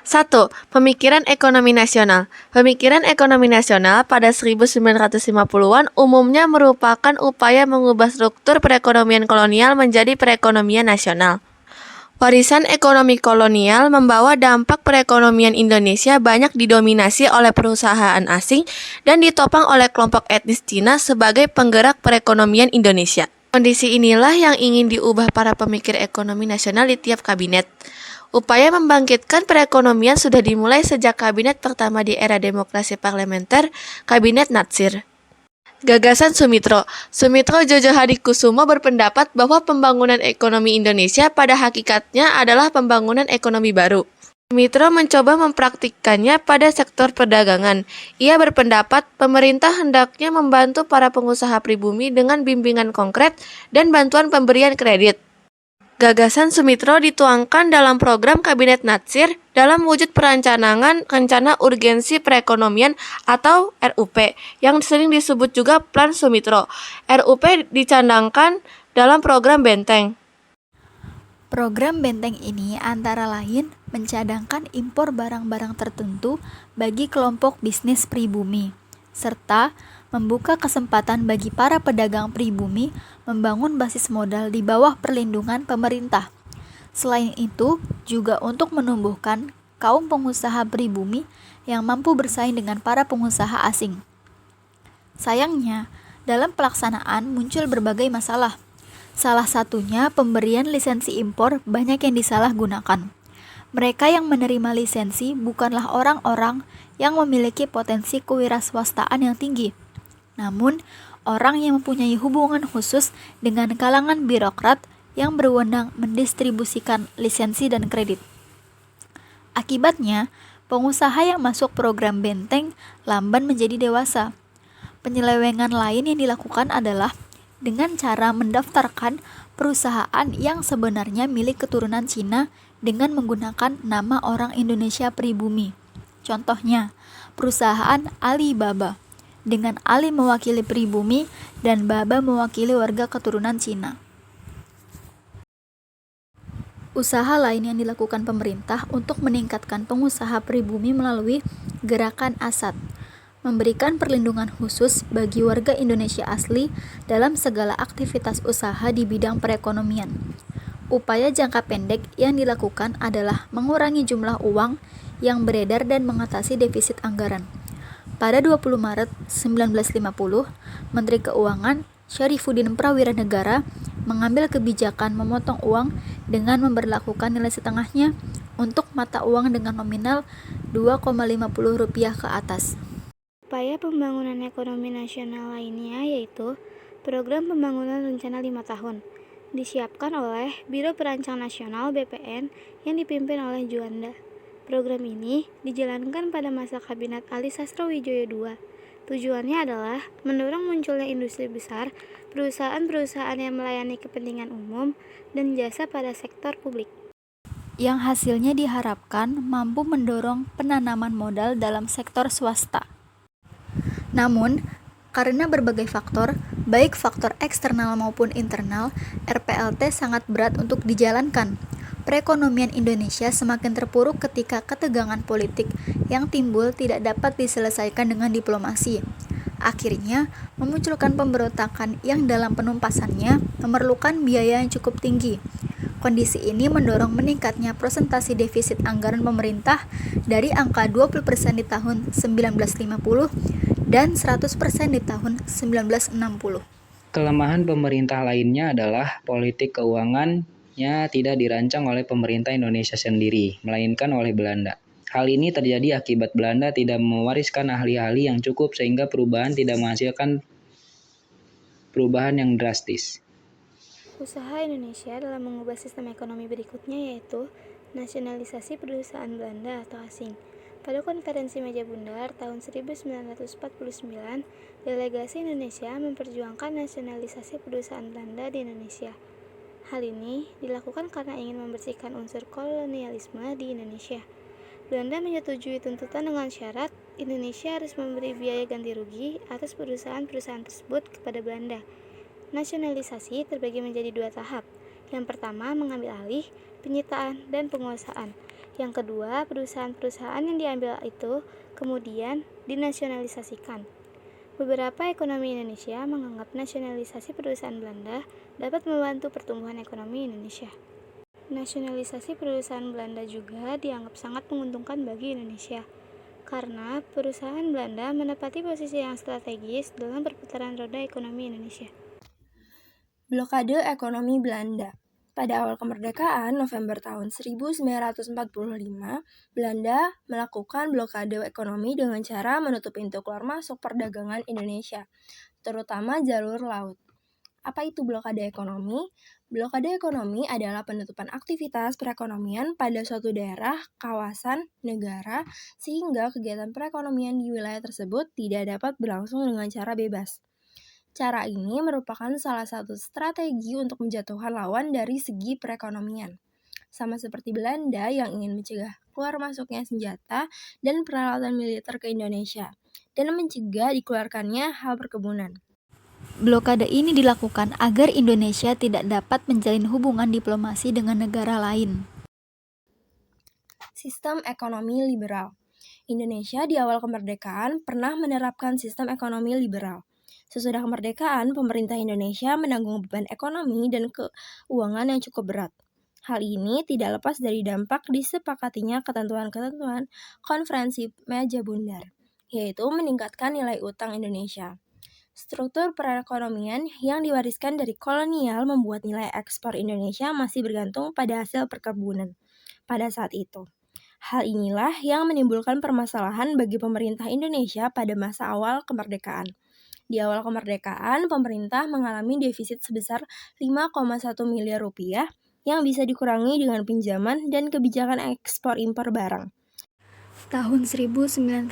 1. Pemikiran ekonomi nasional. Pemikiran ekonomi nasional pada 1950-an umumnya merupakan upaya mengubah struktur perekonomian kolonial menjadi perekonomian nasional. Warisan ekonomi kolonial membawa dampak perekonomian Indonesia banyak didominasi oleh perusahaan asing dan ditopang oleh kelompok etnis Cina sebagai penggerak perekonomian Indonesia. Kondisi inilah yang ingin diubah para pemikir ekonomi nasional di tiap kabinet. Upaya membangkitkan perekonomian sudah dimulai sejak kabinet pertama di era demokrasi parlementer, Kabinet Natsir. Gagasan Sumitro. Sumitro Jojo Hadikusumo berpendapat bahwa pembangunan ekonomi Indonesia pada hakikatnya adalah pembangunan ekonomi baru. Sumitro mencoba mempraktikkannya pada sektor perdagangan. Ia berpendapat pemerintah hendaknya membantu para pengusaha pribumi dengan bimbingan konkret dan bantuan pemberian kredit. Gagasan Sumitro dituangkan dalam program Kabinet Natsir dalam wujud perencanaan Rencana Urgensi Perekonomian atau RUP, yang sering disebut juga Plan Sumitro. RUP dicandangkan dalam program Benteng. Program Benteng ini antara lain mencadangkan impor barang-barang tertentu bagi kelompok bisnis pribumi, serta membuka kesempatan bagi para pedagang pribumi membangun basis modal di bawah perlindungan pemerintah. Selain itu, juga untuk menumbuhkan kaum pengusaha pribumi yang mampu bersaing dengan para pengusaha asing. Sayangnya, dalam pelaksanaan muncul berbagai masalah. Salah satunya pemberian lisensi impor banyak yang disalahgunakan. Mereka yang menerima lisensi bukanlah orang-orang yang memiliki potensi kewirausahaan yang tinggi, namun orang yang mempunyai hubungan khusus dengan kalangan birokrat yang berwenang mendistribusikan lisensi dan kredit. Akibatnya, pengusaha yang masuk program Benteng lamban menjadi dewasa. Penyelewengan lain yang dilakukan adalah dengan cara mendaftarkan perusahaan yang sebenarnya milik keturunan Cina dengan menggunakan nama orang Indonesia pribumi. Contohnya, perusahaan Alibaba, dengan Ali mewakili pribumi dan Baba mewakili warga keturunan Cina. Usaha lain yang dilakukan pemerintah untuk meningkatkan pengusaha pribumi melalui Gerakan Asat, memberikan perlindungan khusus bagi warga Indonesia asli dalam segala aktivitas usaha di bidang perekonomian. Upaya jangka pendek yang dilakukan adalah mengurangi jumlah uang yang beredar dan mengatasi defisit anggaran. Pada 20 Maret 1950, Menteri Keuangan Syarifuddin Prawiranegara mengambil kebijakan memotong uang dengan memberlakukan nilai setengahnya untuk mata uang dengan nominal Rp2,50 ke atas. Upaya pembangunan ekonomi nasional lainnya yaitu Program Pembangunan Rencana 5 Tahun, disiapkan oleh Biro Perancang Nasional (BPN) yang dipimpin oleh Juanda. Program ini dijalankan pada masa Kabinet Ali Sastrowijoyo II. Tujuannya adalah mendorong munculnya industri besar, perusahaan-perusahaan yang melayani kepentingan umum, dan jasa pada sektor publik. Yang hasilnya diharapkan mampu mendorong penanaman modal dalam sektor swasta. Namun, karena berbagai faktor, baik faktor eksternal maupun internal, RPLT sangat berat untuk dijalankan. Perekonomian Indonesia semakin terpuruk ketika ketegangan politik yang timbul tidak dapat diselesaikan dengan diplomasi. Akhirnya, memunculkan pemberontakan yang dalam penumpasannya memerlukan biaya yang cukup tinggi. Kondisi ini mendorong meningkatnya persentase defisit anggaran pemerintah dari angka 20% di tahun 1950 dan 100% di tahun 1960. Kelemahan pemerintah lainnya adalah politik keuangannya tidak dirancang oleh pemerintah Indonesia sendiri, melainkan oleh Belanda. Hal ini terjadi akibat Belanda tidak mewariskan ahli-ahli yang cukup sehingga perubahan tidak menghasilkan perubahan yang drastis. Usaha Indonesia dalam mengubah sistem ekonomi berikutnya yaitu nasionalisasi perusahaan Belanda atau asing. Pada konferensi Meja Bundar tahun 1949, delegasi Indonesia memperjuangkan nasionalisasi perusahaan Belanda di Indonesia. Hal ini dilakukan karena ingin membersihkan unsur kolonialisme di Indonesia. Belanda menyetujui tuntutan dengan syarat Indonesia harus memberi biaya ganti rugi atas perusahaan-perusahaan tersebut kepada Belanda. Nasionalisasi terbagi menjadi 2 tahap. Yang pertama mengambil alih, penyitaan, dan penguasaan. Yang kedua, perusahaan-perusahaan yang diambil itu kemudian dinasionalisasikan. Beberapa ekonomi Indonesia menganggap nasionalisasi perusahaan Belanda dapat membantu pertumbuhan ekonomi Indonesia. Nasionalisasi perusahaan Belanda juga dianggap sangat menguntungkan bagi Indonesia, karena perusahaan Belanda menepati posisi yang strategis dalam perputaran roda ekonomi Indonesia. Blokade ekonomi Belanda. Pada awal kemerdekaan November tahun 1945, Belanda melakukan blokade ekonomi dengan cara menutup pintu keluar masuk perdagangan Indonesia, terutama jalur laut. Apa itu blokade ekonomi? Blokade ekonomi adalah penutupan aktivitas perekonomian pada suatu daerah, kawasan, negara, sehingga kegiatan perekonomian di wilayah tersebut tidak dapat berlangsung dengan cara bebas. Cara ini merupakan salah satu strategi untuk menjatuhkan lawan dari segi perekonomian. Sama seperti Belanda yang ingin mencegah keluar masuknya senjata dan peralatan militer ke Indonesia, dan mencegah dikeluarkannya hal perkebunan. Blokade ini dilakukan agar Indonesia tidak dapat menjalin hubungan diplomasi dengan negara lain. Sistem ekonomi liberal. Indonesia di awal kemerdekaan pernah menerapkan sistem ekonomi liberal. Sesudah kemerdekaan, pemerintah Indonesia menanggung beban ekonomi dan keuangan yang cukup berat. Hal ini tidak lepas dari dampak disepakatinya ketentuan-ketentuan Konferensi Meja Bundar, yaitu meningkatkan nilai utang Indonesia. Struktur perekonomian yang diwariskan dari kolonial membuat nilai ekspor Indonesia masih bergantung pada hasil perkebunan pada saat itu. Hal inilah yang menimbulkan permasalahan bagi pemerintah Indonesia pada masa awal kemerdekaan. Di awal kemerdekaan, pemerintah mengalami defisit sebesar 5,1 miliar rupiah yang bisa dikurangi dengan pinjaman dan kebijakan ekspor-impor barang. Tahun 1951,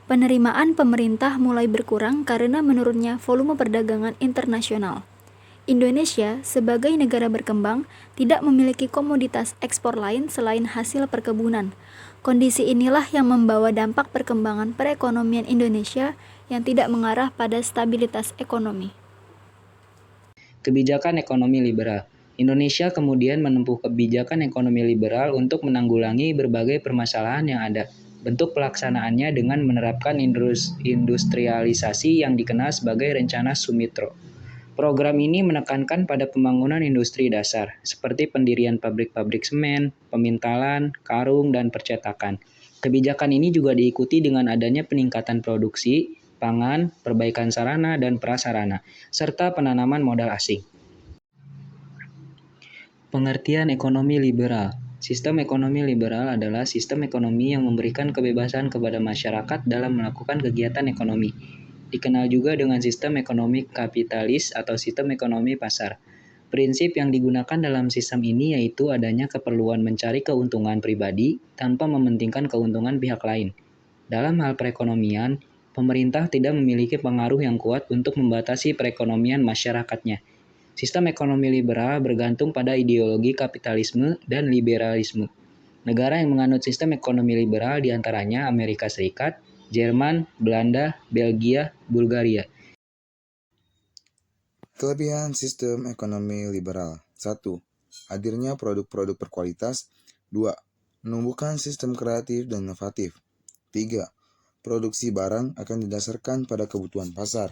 penerimaan pemerintah mulai berkurang karena menurunnya volume perdagangan internasional. Indonesia, sebagai negara berkembang, tidak memiliki komoditas ekspor lain selain hasil perkebunan. Kondisi inilah yang membawa dampak perkembangan perekonomian Indonesia yang tidak mengarah pada stabilitas ekonomi. Kebijakan ekonomi liberal. Indonesia kemudian menempuh kebijakan ekonomi liberal untuk menanggulangi berbagai permasalahan yang ada. Bentuk pelaksanaannya dengan menerapkan industrialisasi yang dikenal sebagai Rencana Sumitro. Program ini menekankan pada pembangunan industri dasar, seperti pendirian pabrik-pabrik semen, pemintalan, karung, dan percetakan. Kebijakan ini juga diikuti dengan adanya peningkatan produksi, pangan, perbaikan sarana dan prasarana, serta penanaman modal asing. Pengertian ekonomi liberal. Sistem ekonomi liberal adalah sistem ekonomi yang memberikan kebebasan kepada masyarakat dalam melakukan kegiatan ekonomi. Dikenal juga dengan sistem ekonomi kapitalis atau sistem ekonomi pasar. Prinsip yang digunakan dalam sistem ini yaitu adanya keperluan mencari keuntungan pribadi tanpa mementingkan keuntungan pihak lain. Dalam hal perekonomian, pemerintah tidak memiliki pengaruh yang kuat untuk membatasi perekonomian masyarakatnya. Sistem ekonomi liberal bergantung pada ideologi kapitalisme dan liberalisme. Negara yang menganut sistem ekonomi liberal diantaranya Amerika Serikat, Jerman, Belanda, Belgia, Bulgaria. Kelebihan sistem ekonomi liberal. 1. Hadirnya produk-produk berkualitas. 2. Menumbuhkan sistem kreatif dan inovatif. 3. Produksi barang akan didasarkan pada kebutuhan pasar.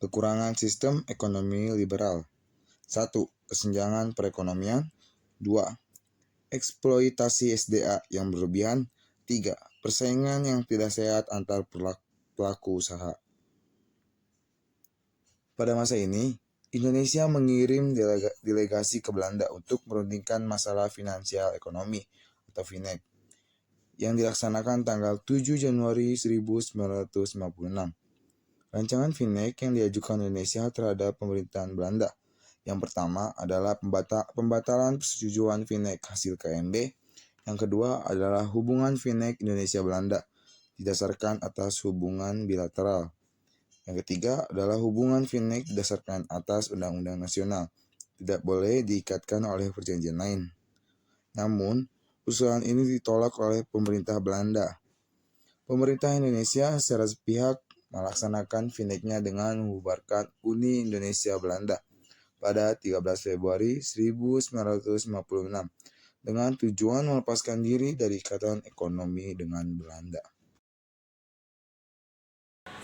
Kekurangan sistem ekonomi liberal. 1. Kesenjangan perekonomian. 2. Eksploitasi SDA yang berlebihan. 3. Persaingan yang tidak sehat antar pelaku usaha. Pada masa ini, Indonesia mengirim delegasi ke Belanda untuk merundingkan masalah finansial ekonomi atau FINEK yang dilaksanakan tanggal 7 Januari 1956. Rancangan FINEK yang diajukan Indonesia terhadap pemerintahan Belanda. Yang pertama adalah pembatalan persetujuan FINEK hasil KMB. Yang kedua adalah hubungan FINEK Indonesia-Belanda didasarkan atas hubungan bilateral. Yang ketiga adalah hubungan FINEK didasarkan atas undang-undang nasional, tidak boleh diikatkan oleh perjanjian lain. Namun, usulan ini ditolak oleh pemerintah Belanda. Pemerintah Indonesia secara sepihak melaksanakan FINEK-nya dengan membubarkan Uni Indonesia Belanda pada 13 Februari 1956 dengan tujuan melepaskan diri dari ikatan ekonomi dengan Belanda.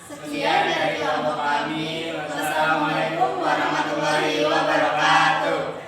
Sekian dari kelompok kami. Wassalamualaikum warahmatullahi wabarakatuh.